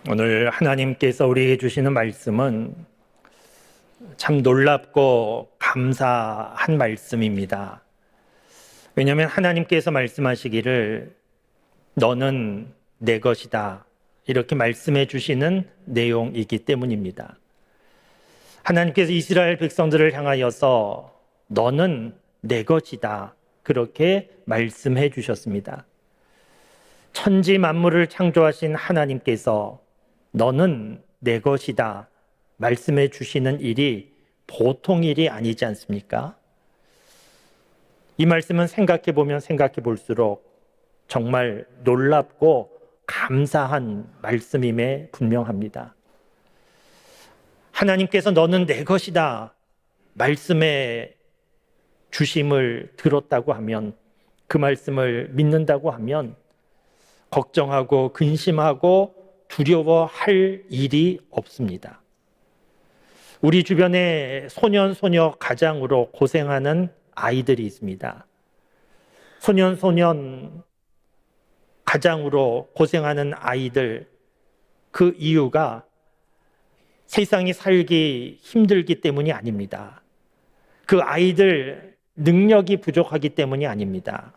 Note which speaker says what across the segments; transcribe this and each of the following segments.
Speaker 1: 오늘 하나님께서 우리에게 주시는 말씀은 참 놀랍고 감사한 말씀입니다. 왜냐하면 하나님께서 말씀하시기를 너는 내 것이다 이렇게 말씀해 주시는 내용이기 때문입니다. 하나님께서 이스라엘 백성들을 향하여서 너는 내 것이다 그렇게 말씀해 주셨습니다. 천지 만물을 창조하신 하나님께서 너는 내 것이다 말씀해 주시는 일이 보통 일이 아니지 않습니까? 이 말씀은 생각해 보면 생각해 볼수록 정말 놀랍고 감사한 말씀임에 분명합니다. 하나님께서 너는 내 것이다 말씀해 주심을 들었다고 하면, 그 말씀을 믿는다고 하면 걱정하고 근심하고 두려워할 일이 없습니다. 우리 주변에 소년, 소녀 가장으로 고생하는 아이들이 있습니다. 소년, 소년 가장으로 고생하는 아이들, 그 이유가 세상이 살기 힘들기 때문이 아닙니다. 그 아이들 능력이 부족하기 때문이 아닙니다.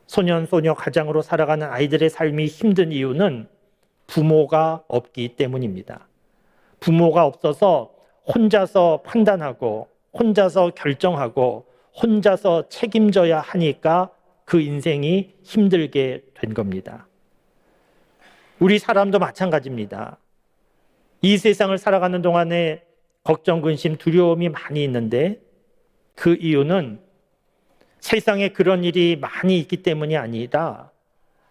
Speaker 1: 소년, 소녀 가장으로 살아가는 아이들의 삶이 힘든 이유는 부모가 없기 때문입니다. 부모가 없어서 혼자서 판단하고 혼자서 결정하고 혼자서 책임져야 하니까 그 인생이 힘들게 된 겁니다. 우리 사람도 마찬가지입니다. 이 세상을 살아가는 동안에 걱정, 근심, 두려움이 많이 있는데 그 이유는 세상에 그런 일이 많이 있기 때문이 아니라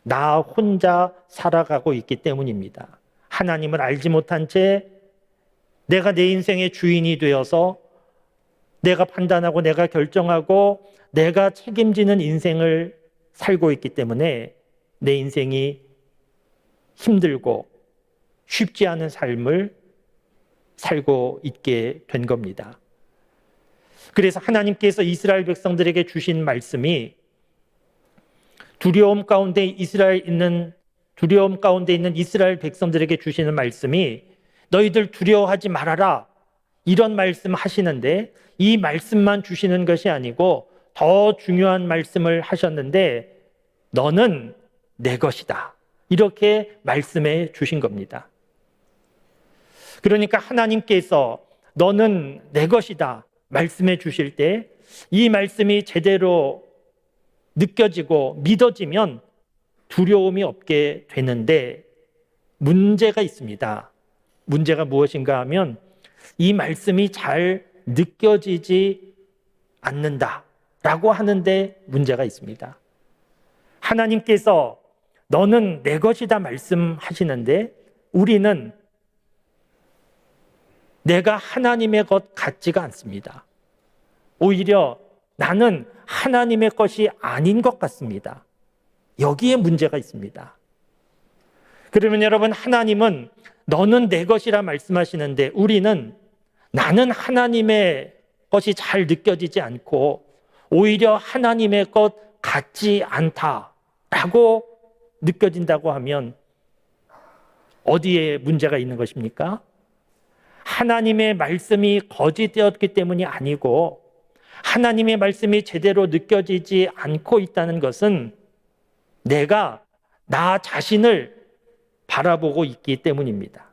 Speaker 1: 나 혼자 살아가고 있기 때문입니다. 하나님을 알지 못한 채 내가 내 인생의 주인이 되어서 내가 판단하고 내가 결정하고 내가 책임지는 인생을 살고 있기 때문에 내 인생이 힘들고 쉽지 않은 삶을 살고 있게 된 겁니다. 그래서 하나님께서 이스라엘 백성들에게 주신 말씀이 두려움 가운데 있는 이스라엘 백성들에게 주시는 말씀이 너희들 두려워하지 말아라 이런 말씀 하시는데, 이 말씀만 주시는 것이 아니고 더 중요한 말씀을 하셨는데 너는 내 것이다 이렇게 말씀해 주신 겁니다. 그러니까 하나님께서 너는 내 것이다 말씀해 주실 때 이 말씀이 제대로 느껴지고 믿어지면 두려움이 없게 되는데 문제가 있습니다. 문제가 무엇인가 하면 이 말씀이 잘 느껴지지 않는다라고 하는데 문제가 있습니다. 하나님께서 너는 내 것이다 말씀하시는데 우리는 내가 하나님의 것 같지가 않습니다. 오히려 나는 하나님의 것이 아닌 것 같습니다. 여기에 문제가 있습니다. 그러면 여러분, 하나님은 너는 내 것이라 말씀하시는데 우리는 나는 하나님의 것이 잘 느껴지지 않고 오히려 하나님의 것 같지 않다라고 느껴진다고 하면 어디에 문제가 있는 것입니까? 하나님의 말씀이 거짓되었기 때문이 아니고 하나님의 말씀이 제대로 느껴지지 않고 있다는 것은 내가 나 자신을 바라보고 있기 때문입니다.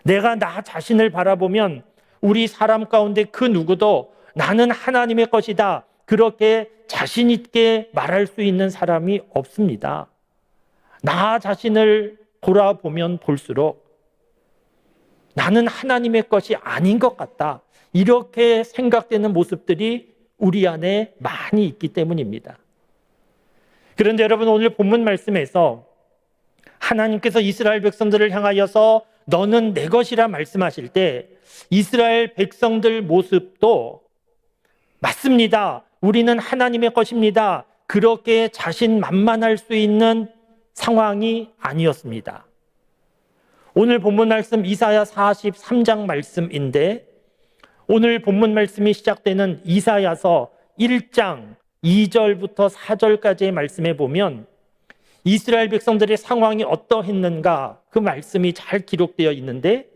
Speaker 1: 내가 나 자신을 바라보면 우리 사람 가운데 그 누구도 나는 하나님의 것이다 그렇게 자신 있게 말할 수 있는 사람이 없습니다. 나 자신을 돌아보면 볼수록 나는 하나님의 것이 아닌 것 같다 이렇게 생각되는 모습들이 우리 안에 많이 있기 때문입니다. 그런데 여러분, 오늘 본문 말씀에서 하나님께서 이스라엘 백성들을 향하여서 너는 내 것이라 말씀하실 때 이스라엘 백성들 모습도 맞습니다. 우리는 하나님의 것입니다. 그렇게 자신만만할 수 있는 상황이 아니었습니다. 오늘 본문 말씀 이사야 43장 말씀인데 오늘 본문 말씀이 시작되는 이사야서 1장 2절부터 4절까지의 말씀에 보면 이스라엘 백성들의 상황이 어떠했는가 그 말씀이 잘 기록되어 있는데,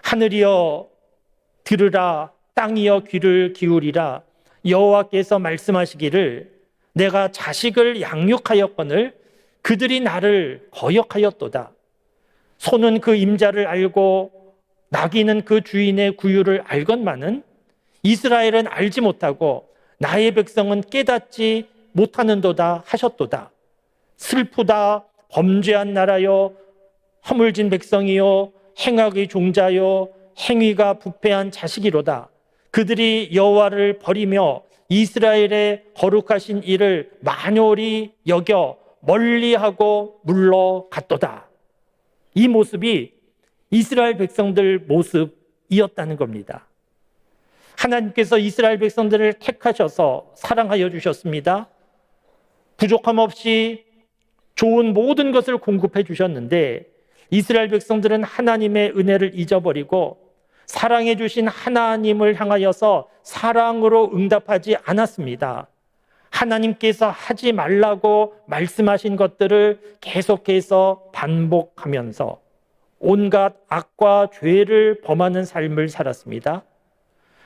Speaker 1: 하늘이여 들으라, 땅이여 귀를 기울이라, 여호와께서 말씀하시기를 내가 자식을 양육하였거늘 그들이 나를 거역하였도다. 소는 그 임자를 알고 나귀는 그 주인의 구유를 알건만은 이스라엘은 알지 못하고 나의 백성은 깨닫지 못하는도다 하셨도다. 슬프다, 범죄한 나라요, 허물진 백성이요, 행악의 종자요, 행위가 부패한 자식이로다. 그들이 여호와를 버리며 이스라엘의 거룩하신 이를 만홀히 여겨 멀리하고 물러갔도다. 이 모습이 이스라엘 백성들 모습이었다는 겁니다. 하나님께서 이스라엘 백성들을 택하셔서 사랑하여 주셨습니다. 부족함 없이 좋은 모든 것을 공급해 주셨는데, 이스라엘 백성들은 하나님의 은혜를 잊어버리고 사랑해 주신 하나님을 향하여서 사랑으로 응답하지 않았습니다. 하나님께서 하지 말라고 말씀하신 것들을 계속해서 반복하면서 온갖 악과 죄를 범하는 삶을 살았습니다.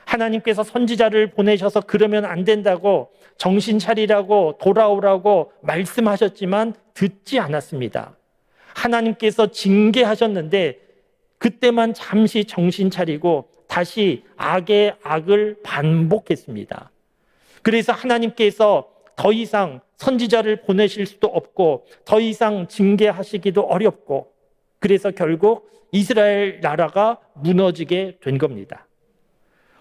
Speaker 1: 하나님께서 선지자를 보내셔서 그러면 안 된다고, 정신 차리라고, 돌아오라고 말씀하셨지만 듣지 않았습니다. 하나님께서 징계하셨는데 그때만 잠시 정신 차리고 다시 악의 악을 반복했습니다. 그래서 하나님께서 더 이상 선지자를 보내실 수도 없고 더 이상 징계하시기도 어렵고, 그래서 결국 이스라엘 나라가 무너지게 된 겁니다.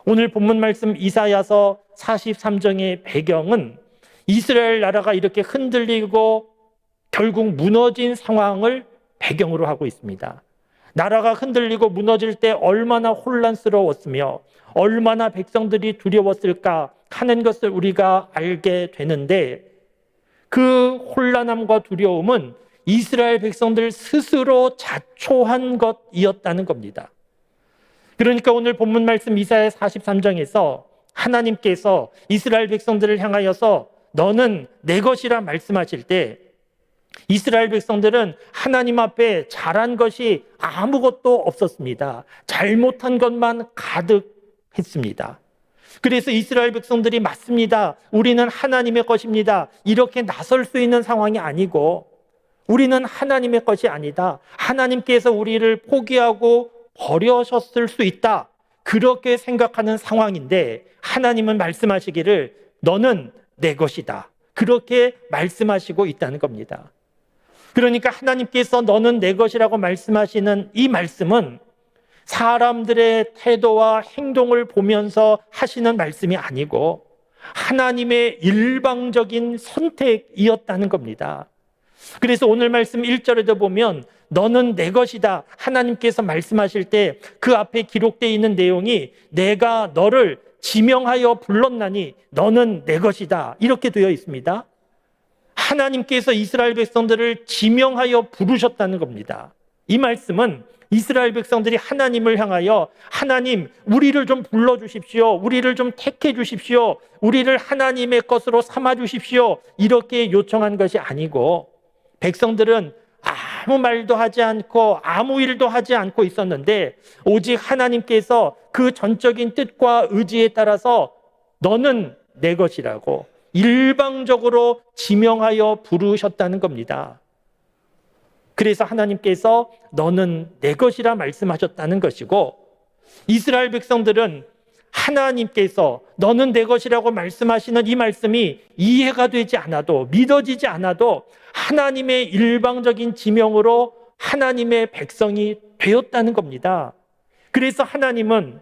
Speaker 1: 오늘 본문 말씀 이사야서 43장의 배경은 이스라엘 나라가 이렇게 흔들리고 결국 무너진 상황을 배경으로 하고 있습니다. 나라가 흔들리고 무너질 때 얼마나 혼란스러웠으며 얼마나 백성들이 두려웠을까 하는 것을 우리가 알게 되는데, 그 혼란함과 두려움은 이스라엘 백성들 스스로 자초한 것이었다는 겁니다. 그러니까 오늘 본문 말씀 이사야 43장에서 하나님께서 이스라엘 백성들을 향하여서 너는 내 것이라 말씀하실 때, 이스라엘 백성들은 하나님 앞에 잘한 것이 아무것도 없었습니다. 잘못한 것만 가득했습니다. 그래서 이스라엘 백성들이 맞습니다, 우리는 하나님의 것입니다, 이렇게 나설 수 있는 상황이 아니고, 우리는 하나님의 것이 아니다, 하나님께서 우리를 포기하고 버려셨을 수 있다, 그렇게 생각하는 상황인데 하나님은 말씀하시기를 너는 내 것이다, 그렇게 말씀하시고 있다는 겁니다. 그러니까 하나님께서 너는 내 것이라고 말씀하시는 이 말씀은 사람들의 태도와 행동을 보면서 하시는 말씀이 아니고 하나님의 일방적인 선택이었다는 겁니다. 그래서 오늘 말씀 1절에도 보면 너는 내 것이다, 하나님께서 말씀하실 때 그 앞에 기록되어 있는 내용이 내가 너를 지명하여 불렀나니 너는 내 것이다, 이렇게 되어 있습니다. 하나님께서 이스라엘 백성들을 지명하여 부르셨다는 겁니다. 이 말씀은 이스라엘 백성들이 하나님을 향하여 하나님 우리를 좀 불러주십시오, 우리를 좀 택해 주십시오, 우리를 하나님의 것으로 삼아 주십시오, 이렇게 요청한 것이 아니고, 백성들은 아무 말도 하지 않고 아무 일도 하지 않고 있었는데 오직 하나님께서 그 전적인 뜻과 의지에 따라서 너는 내 것이라고 일방적으로 지명하여 부르셨다는 겁니다. 그래서 하나님께서 너는 내 것이라 말씀하셨다는 것이고, 이스라엘 백성들은 하나님께서 너는 내 것이라고 말씀하시는 이 말씀이 이해가 되지 않아도, 믿어지지 않아도 하나님의 일방적인 지명으로 하나님의 백성이 되었다는 겁니다. 그래서 하나님은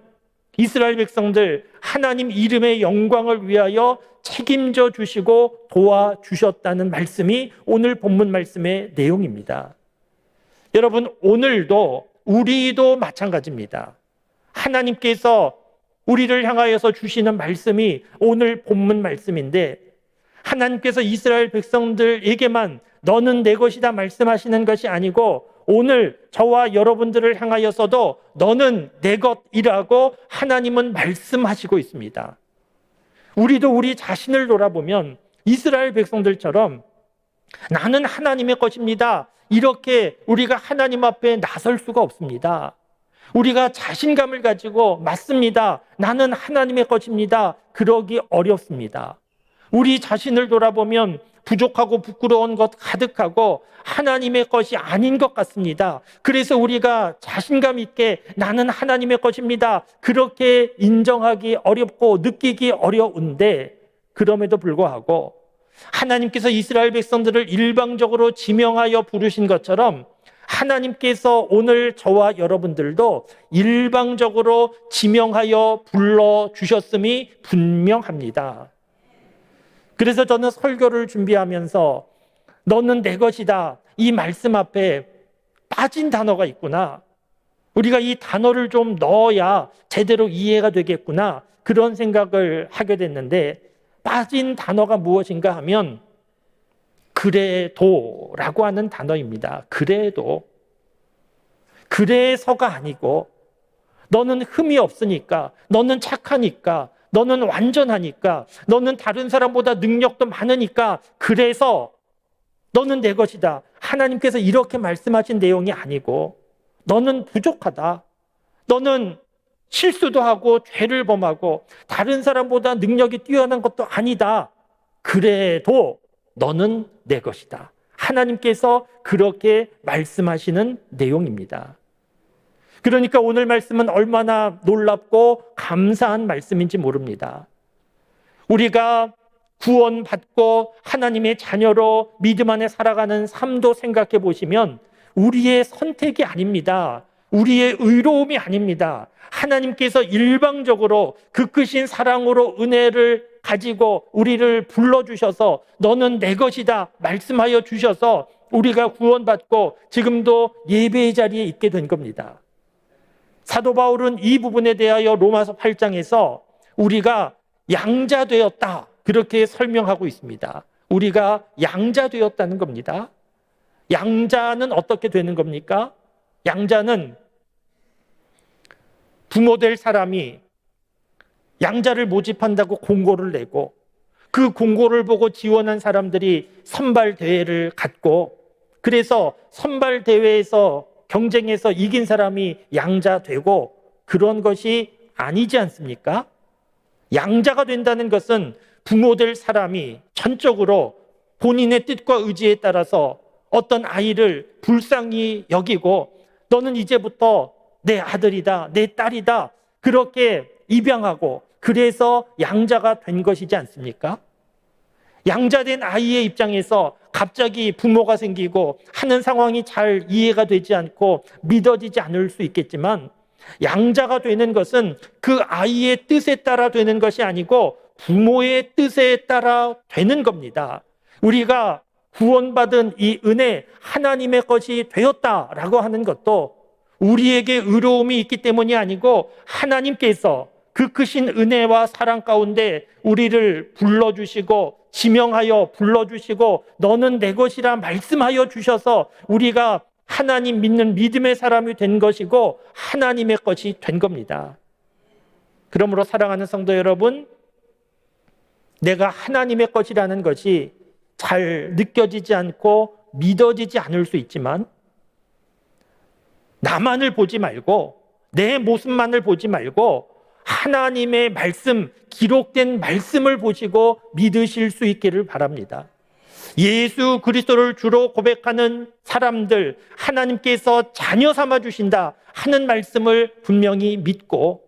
Speaker 1: 이스라엘 백성들 하나님 이름의 영광을 위하여 책임져 주시고 도와주셨다는 말씀이 오늘 본문 말씀의 내용입니다. 여러분, 오늘도 우리도 마찬가지입니다. 하나님께서 우리를 향하여서 주시는 말씀이 오늘 본문 말씀인데, 하나님께서 이스라엘 백성들에게만 너는 내 것이다 말씀하시는 것이 아니고 오늘 저와 여러분들을 향하여서도 너는 내 것이라고 하나님은 말씀하시고 있습니다. 우리도 우리 자신을 돌아보면 이스라엘 백성들처럼 나는 하나님의 것입니다. 이렇게 우리가 하나님 앞에 나설 수가 없습니다. 우리가 자신감을 가지고 맞습니다. 나는 하나님의 것입니다. 그러기 어렵습니다. 우리 자신을 돌아보면 부족하고 부끄러운 것 가득하고 하나님의 것이 아닌 것 같습니다. 그래서 우리가 자신감 있게 나는 하나님의 것입니다. 그렇게 인정하기 어렵고 느끼기 어려운데, 그럼에도 불구하고 하나님께서 이스라엘 백성들을 일방적으로 지명하여 부르신 것처럼 하나님께서 오늘 저와 여러분들도 일방적으로 지명하여 불러주셨음이 분명합니다. 그래서 저는 설교를 준비하면서 너는 내 것이다, 이 말씀 앞에 빠진 단어가 있구나, 우리가 이 단어를 좀 넣어야 제대로 이해가 되겠구나, 그런 생각을 하게 됐는데, 빠진 단어가 무엇인가 하면 그래도라고 하는 단어입니다. 그래도. 그래서가 아니고, 너는 흠이 없으니까, 너는 착하니까, 너는 완전하니까, 너는 다른 사람보다 능력도 많으니까, 그래서 너는 내 것이다. 하나님께서 이렇게 말씀하신 내용이 아니고, 너는 부족하다, 너는 실수도 하고 죄를 범하고 다른 사람보다 능력이 뛰어난 것도 아니다, 그래도 너는 내 것이다. 하나님께서 그렇게 말씀하시는 내용입니다. 그러니까 오늘 말씀은 얼마나 놀랍고 감사한 말씀인지 모릅니다. 우리가 구원받고 하나님의 자녀로 믿음 안에 살아가는 삶도 생각해 보시면 우리의 선택이 아닙니다. 우리의 의로움이 아닙니다. 하나님께서 일방적으로 그 크신 사랑으로 은혜를 가지고 우리를 불러주셔서 너는 내 것이다 말씀하여 주셔서 우리가 구원받고 지금도 예배의 자리에 있게 된 겁니다. 사도 바울은 이 부분에 대하여 로마서 8장에서 우리가 양자되었다, 그렇게 설명하고 있습니다. 우리가 양자되었다는 겁니다. 양자는 어떻게 되는 겁니까? 양자는 부모 될 사람이 양자를 모집한다고 공고를 내고 그 공고를 보고 지원한 사람들이 선발 대회를 갖고, 그래서 선발 대회에서 경쟁에서 이긴 사람이 양자 되고, 그런 것이 아니지 않습니까? 양자가 된다는 것은 부모 될 사람이 전적으로 본인의 뜻과 의지에 따라서 어떤 아이를 불쌍히 여기고 너는 이제부터 내 아들이다, 내 딸이다, 그렇게 입양하고 그래서 양자가 된 것이지 않습니까? 양자된 아이의 입장에서 갑자기 부모가 생기고 하는 상황이 잘 이해가 되지 않고 믿어지지 않을 수 있겠지만, 양자가 되는 것은 그 아이의 뜻에 따라 되는 것이 아니고 부모의 뜻에 따라 되는 겁니다. 우리가 구원받은 이 은혜, 하나님의 것이 되었다라고 하는 것도 우리에게 의로움이 있기 때문이 아니고 하나님께서 그 크신 은혜와 사랑 가운데 우리를 불러주시고 지명하여 불러주시고 너는 내 것이라 말씀하여 주셔서 우리가 하나님 믿는 믿음의 사람이 된 것이고 하나님의 것이 된 겁니다. 그러므로 사랑하는 성도 여러분, 내가 하나님의 것이라는 것이 잘 느껴지지 않고 믿어지지 않을 수 있지만, 나만을 보지 말고 내 모습만을 보지 말고 하나님의 말씀, 기록된 말씀을 보시고 믿으실 수 있기를 바랍니다. 예수 그리스도를 주로 고백하는 사람들, 하나님께서 자녀 삼아 주신다 하는 말씀을 분명히 믿고,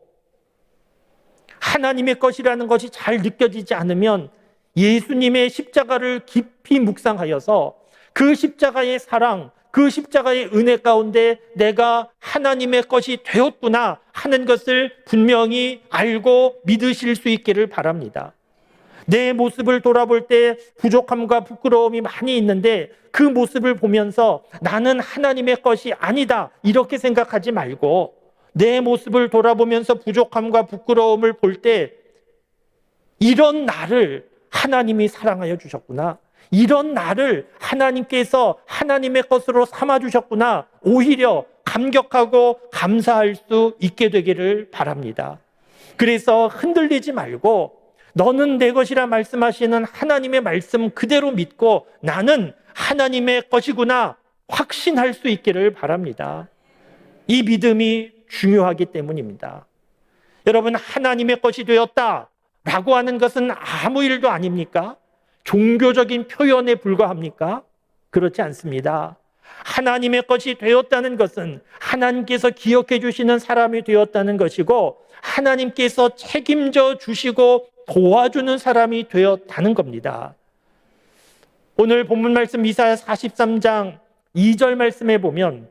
Speaker 1: 하나님의 것이라는 것이 잘 느껴지지 않으면 예수님의 십자가를 깊이 묵상하여서 그 십자가의 사랑, 그 십자가의 은혜 가운데 내가 하나님의 것이 되었구나 하는 것을 분명히 알고 믿으실 수 있기를 바랍니다. 내 모습을 돌아볼 때 부족함과 부끄러움이 많이 있는데 그 모습을 보면서 나는 하나님의 것이 아니다 이렇게 생각하지 말고, 내 모습을 돌아보면서 부족함과 부끄러움을 볼 때 이런 나를 하나님이 사랑하여 주셨구나, 이런 나를 하나님께서 하나님의 것으로 삼아주셨구나, 오히려 감격하고 감사할 수 있게 되기를 바랍니다. 그래서 흔들리지 말고 너는 내 것이라 말씀하시는 하나님의 말씀 그대로 믿고 나는 하나님의 것이구나 확신할 수 있기를 바랍니다. 이 믿음이 중요하기 때문입니다. 여러분, 하나님의 것이 되었다라고 하는 것은 아무 일도 아닙니까? 종교적인 표현에 불과합니까? 그렇지 않습니다. 하나님의 것이 되었다는 것은 하나님께서 기억해 주시는 사람이 되었다는 것이고, 하나님께서 책임져 주시고 도와주는 사람이 되었다는 겁니다. 오늘 본문 말씀 이사야 43장 2절 말씀에 보면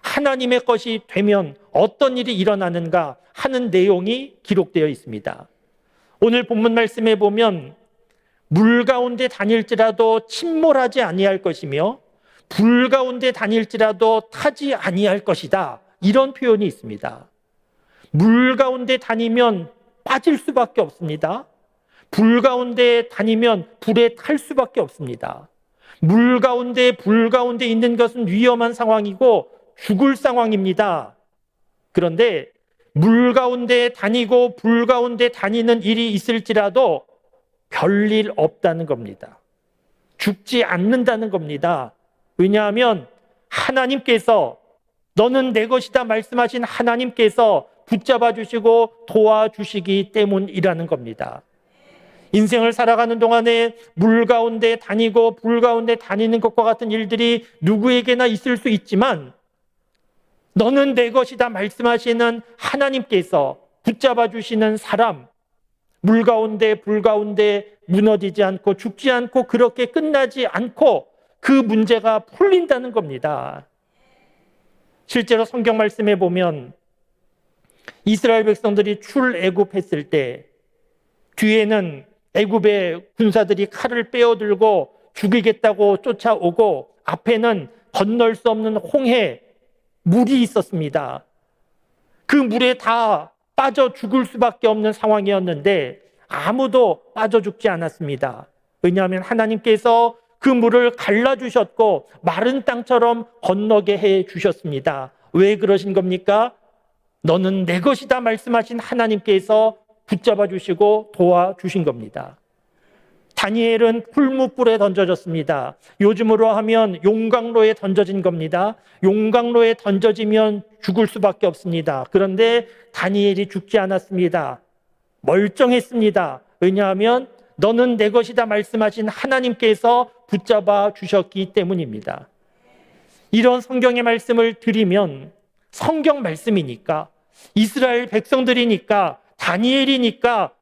Speaker 1: 하나님의 것이 되면 어떤 일이 일어나는가 하는 내용이 기록되어 있습니다. 오늘 본문 말씀에 보면 물 가운데 다닐지라도 침몰하지 아니할 것이며 불 가운데 다닐지라도 타지 아니할 것이다, 이런 표현이 있습니다. 물 가운데 다니면 빠질 수밖에 없습니다. 불 가운데 다니면 불에 탈 수밖에 없습니다. 물 가운데 불 가운데 있는 것은 위험한 상황이고 죽을 상황입니다. 그런데 물 가운데 다니고 불 가운데 다니는 일이 있을지라도 별일 없다는 겁니다. 죽지 않는다는 겁니다. 왜냐하면 하나님께서, 너는 내 것이다 말씀하신 하나님께서 붙잡아 주시고 도와주시기 때문이라는 겁니다. 인생을 살아가는 동안에 물 가운데 다니고 불 가운데 다니는 것과 같은 일들이 누구에게나 있을 수 있지만, 너는 내 것이다 말씀하시는 하나님께서 붙잡아 주시는 사람, 물 가운데 불 가운데 무너지지 않고 죽지 않고 그렇게 끝나지 않고 그 문제가 풀린다는 겁니다. 실제로 성경 말씀에 보면 이스라엘 백성들이 출애굽했을 때 뒤에는 애굽의 군사들이 칼을 빼어들고 죽이겠다고 쫓아오고 앞에는 건널 수 없는 홍해, 물이 있었습니다. 그 물에 다 빠져 죽을 수밖에 없는 상황이었는데 아무도 빠져 죽지 않았습니다. 왜냐하면 하나님께서 그 물을 갈라주셨고 마른 땅처럼 건너게 해 주셨습니다. 왜 그러신 겁니까? 너는 내 것이다 말씀하신 하나님께서 붙잡아 주시고 도와주신 겁니다. 다니엘은 풀무불에 던져졌습니다. 요즘으로 하면 용광로에 던져진 겁니다. 용광로에 던져지면 죽을 수밖에 없습니다. 그런데 다니엘이 죽지 않았습니다. 멀쩡했습니다. 왜냐하면 너는 내 것이다 말씀하신 하나님께서 붙잡아 주셨기 때문입니다. 이런 성경의 말씀을 드리면 성경 말씀이니까, 이스라엘 백성들이니까, 다니엘이니까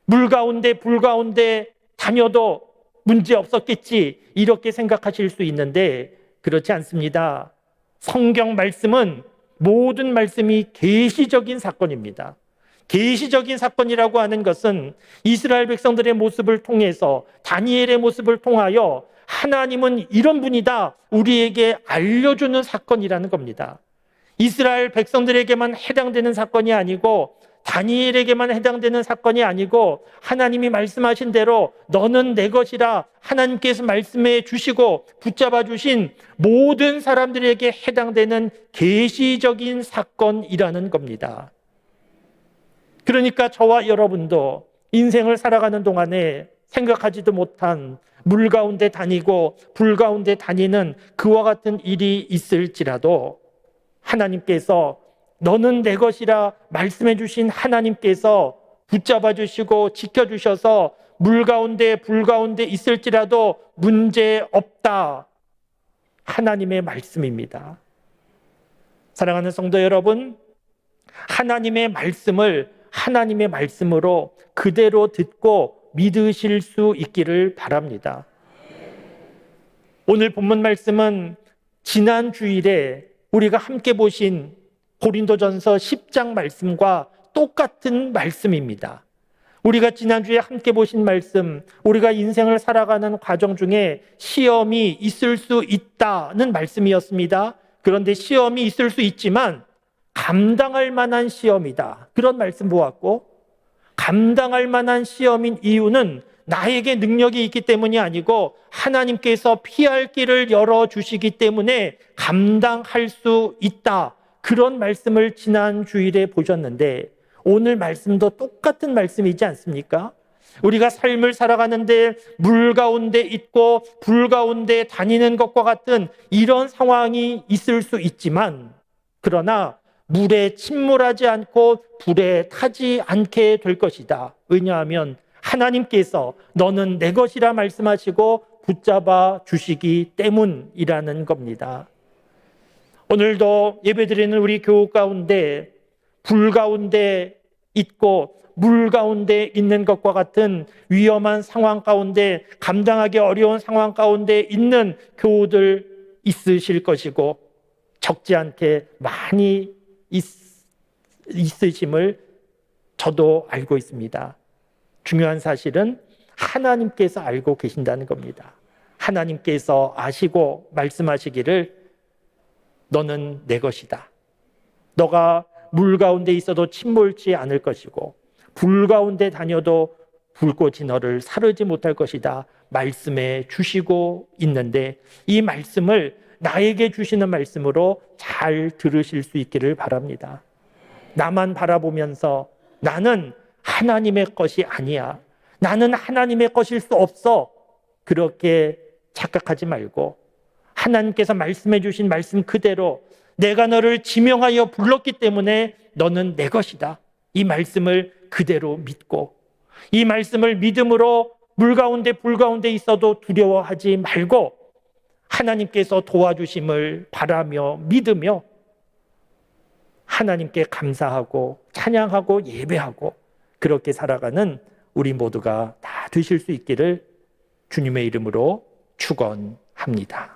Speaker 1: 물 가운데 불 가운데 다녀도 문제 없었겠지, 이렇게 생각하실 수 있는데 그렇지 않습니다. 성경 말씀은 모든 말씀이 계시적인 사건입니다. 계시적인 사건이라고 하는 것은 이스라엘 백성들의 모습을 통해서, 다니엘의 모습을 통하여 하나님은 이런 분이다 우리에게 알려주는 사건이라는 겁니다. 이스라엘 백성들에게만 해당되는 사건이 아니고 다니엘에게만 해당되는 사건이 아니고 하나님이 말씀하신 대로 너는 내 것이라 하나님께서 말씀해 주시고 붙잡아 주신 모든 사람들에게 해당되는 계시적인 사건이라는 겁니다. 그러니까 저와 여러분도 인생을 살아가는 동안에 생각하지도 못한 물 가운데 다니고 불 가운데 다니는 그와 같은 일이 있을지라도 하나님께서, 너는 내 것이라 말씀해 주신 하나님께서 붙잡아 주시고 지켜주셔서 물 가운데 불 가운데 있을지라도 문제 없다, 하나님의 말씀입니다. 사랑하는 성도 여러분, 하나님의 말씀을 하나님의 말씀으로 그대로 듣고 믿으실 수 있기를 바랍니다. 오늘 본문 말씀은 지난 주일에 우리가 함께 보신 고린도전서 10장 말씀과 똑같은 말씀입니다. 우리가 지난주에 함께 보신 말씀, 우리가 인생을 살아가는 과정 중에 시험이 있을 수 있다는 말씀이었습니다. 그런데 시험이 있을 수 있지만 감당할 만한 시험이다, 그런 말씀 보았고, 감당할 만한 시험인 이유는 나에게 능력이 있기 때문이 아니고 하나님께서 피할 길을 열어주시기 때문에 감당할 수 있다, 그런 말씀을 지난 주일에 보셨는데 오늘 말씀도 똑같은 말씀이지 않습니까? 우리가 삶을 살아가는데 물 가운데 있고 불 가운데 다니는 것과 같은 이런 상황이 있을 수 있지만, 그러나 물에 침몰하지 않고 불에 타지 않게 될 것이다. 왜냐하면 하나님께서 너는 내 것이라 말씀하시고 붙잡아 주시기 때문이라는 겁니다. 오늘도 예배드리는 우리 교우 가운데 불 가운데 있고 물 가운데 있는 것과 같은 위험한 상황 가운데, 감당하기 어려운 상황 가운데 있는 교우들 있으실 것이고, 적지 않게 많이 있으심을 저도 알고 있습니다. 중요한 사실은 하나님께서 알고 계신다는 겁니다. 하나님께서 아시고 말씀하시기를 너는 내 것이다. 너가 물 가운데 있어도 침몰치 않을 것이고 불 가운데 다녀도 불꽃이 너를 사르지 못할 것이다 말씀해 주시고 있는데, 이 말씀을 나에게 주시는 말씀으로 잘 들으실 수 있기를 바랍니다. 나만 바라보면서 나는 하나님의 것이 아니야, 나는 하나님의 것일 수 없어, 그렇게 착각하지 말고 하나님께서 말씀해 주신 말씀 그대로 내가 너를 지명하여 불렀기 때문에 너는 내 것이다, 이 말씀을 그대로 믿고, 이 말씀을 믿음으로 물 가운데 불 가운데 있어도 두려워하지 말고 하나님께서 도와주심을 바라며 믿으며 하나님께 감사하고 찬양하고 예배하고 그렇게 살아가는 우리 모두가 다 되실 수 있기를 주님의 이름으로 축원합니다.